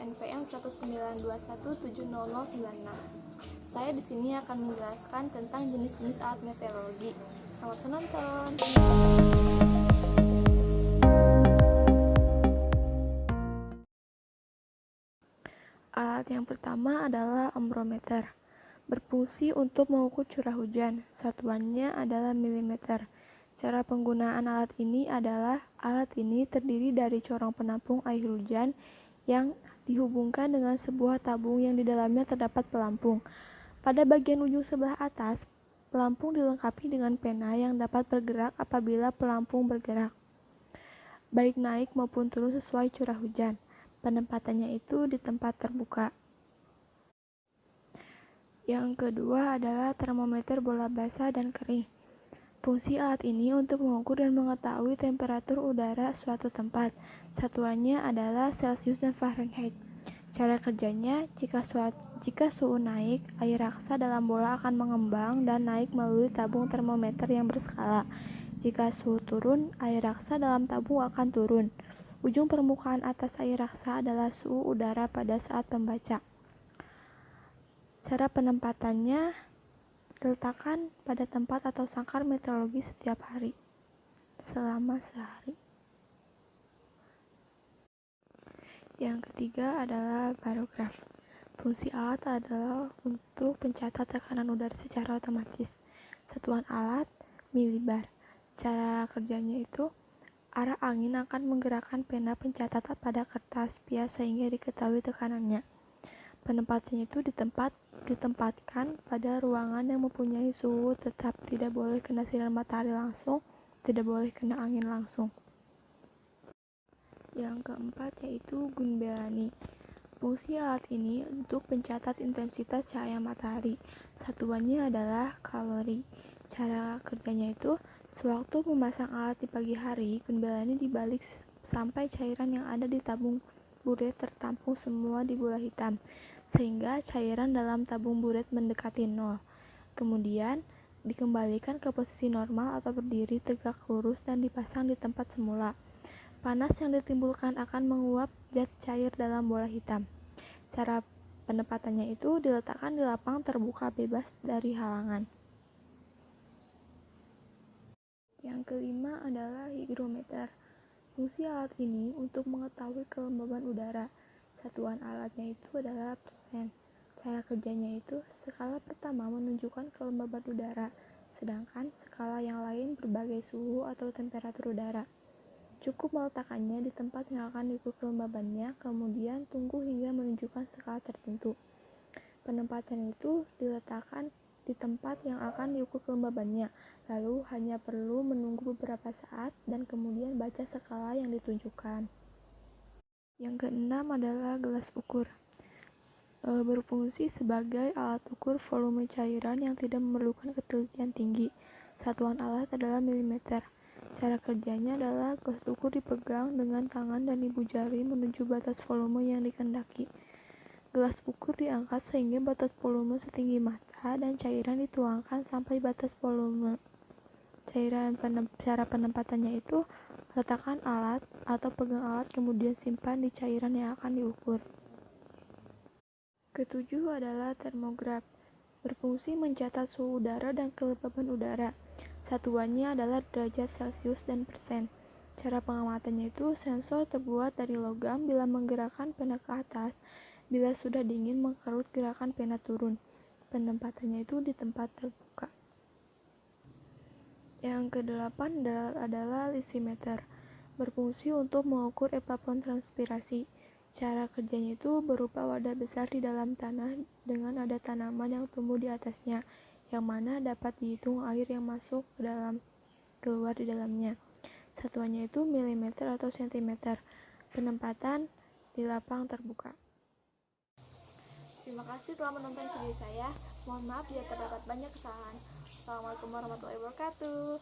NPM 192170096. Saya di sini akan menjelaskan tentang jenis-jenis alat meteorologi. Selamat menonton. Alat yang pertama adalah ambrometer. Berfungsi untuk mengukur curah hujan. Satuannya adalah milimeter. Cara penggunaan alat ini adalah alat ini terdiri dari corong penampung air hujan yang dihubungkan dengan sebuah tabung yang di dalamnya terdapat pelampung. Pada bagian ujung sebelah atas, pelampung dilengkapi dengan pena yang dapat bergerak apabila pelampung bergerak, baik naik maupun turun sesuai curah hujan. Penempatannya itu di tempat terbuka. Yang kedua adalah termometer bola basah dan kering. Fungsi alat ini untuk mengukur dan mengetahui temperatur udara suatu tempat. Satuannya adalah Celcius dan Fahrenheit. Cara kerjanya, jika suhu naik, air raksa dalam bola akan mengembang dan naik melalui tabung termometer yang berskala. Jika suhu turun, air raksa dalam tabung akan turun. Ujung permukaan atas air raksa adalah suhu udara pada saat membaca. Cara penempatannya, diletakkan pada tempat atau sangkar meteorologi setiap hari, selama sehari. Yang ketiga adalah barograf. Fungsi alat adalah untuk pencatat tekanan udara secara otomatis. Satuan alat, milibar. Cara kerjanya itu, arah angin akan menggerakkan pena pencatat pada kertas pias sehingga diketahui tekanannya. Penempatannya itu ditempatkan pada ruangan yang mempunyai suhu tetap, tidak boleh kena sinar matahari langsung, tidak boleh kena angin langsung. Yang keempat yaitu gunbelani. Fungsi alat ini untuk pencatat intensitas cahaya matahari. Satuannya adalah kalori. Cara kerjanya itu, sewaktu memasang alat di pagi hari, gunbelani dibalik sampai cairan yang ada di tabung buret tertampung semua di bola hitam, sehingga cairan dalam tabung buret mendekati nol. Kemudian dikembalikan ke posisi normal atau berdiri tegak lurus dan dipasang di tempat semula. Panas yang ditimbulkan akan menguap zat cair dalam bola hitam. Cara penempatannya itu diletakkan di lapang terbuka bebas dari halangan. Yang kelima adalah hygrometer. Fungsi alat ini untuk mengetahui kelembaban udara. Satuan alatnya itu adalah persen. Cara kerjanya itu, skala pertama menunjukkan kelembaban udara, sedangkan skala yang lain berbagai suhu atau temperatur udara. Cukup meletakkannya di tempat yang akan diukur kelembabannya, kemudian tunggu hingga menunjukkan skala tertentu. Penempatan itu diletakkan di tempat yang akan diukur kelembabannya, lalu hanya perlu menunggu beberapa saat dan kemudian baca skala yang ditunjukkan. Yang keenam adalah gelas ukur. Berfungsi sebagai alat ukur volume cairan yang tidak memerlukan ketelitian tinggi. Satuan alat adalah milimeter. Cara kerjanya adalah gelas ukur dipegang dengan tangan dan ibu jari menuju batas volume yang dikehendaki. Gelas ukur diangkat sehingga batas volume setinggi mata dan cairan dituangkan sampai batas volume. Cara penempatannya itu, letakkan alat atau pegang alat kemudian simpan di cairan yang akan diukur. Ketujuh adalah termograf. Berfungsi mencatat suhu udara dan kelembaban udara. Satuannya adalah derajat Celcius dan persen. Cara pengamatannya itu, sensor terbuat dari logam bila menggerakkan pena ke atas, bila sudah dingin mengkerut gerakan pena turun. Penempatannya itu di tempat terbuka. Yang kedelapan adalah lisimeter. Berfungsi untuk mengukur evapotranspirasi. Cara kerjanya itu berupa wadah besar di dalam tanah dengan ada tanaman yang tumbuh di atasnya, yang mana dapat dihitung air yang masuk ke dalam keluar di dalamnya. Satuannya itu milimeter atau sentimeter. Penempatan di lapang terbuka. Terima kasih telah menonton video saya. Mohon maaf jika terdapat banyak kesalahan. Assalamualaikum warahmatullahi wabarakatuh.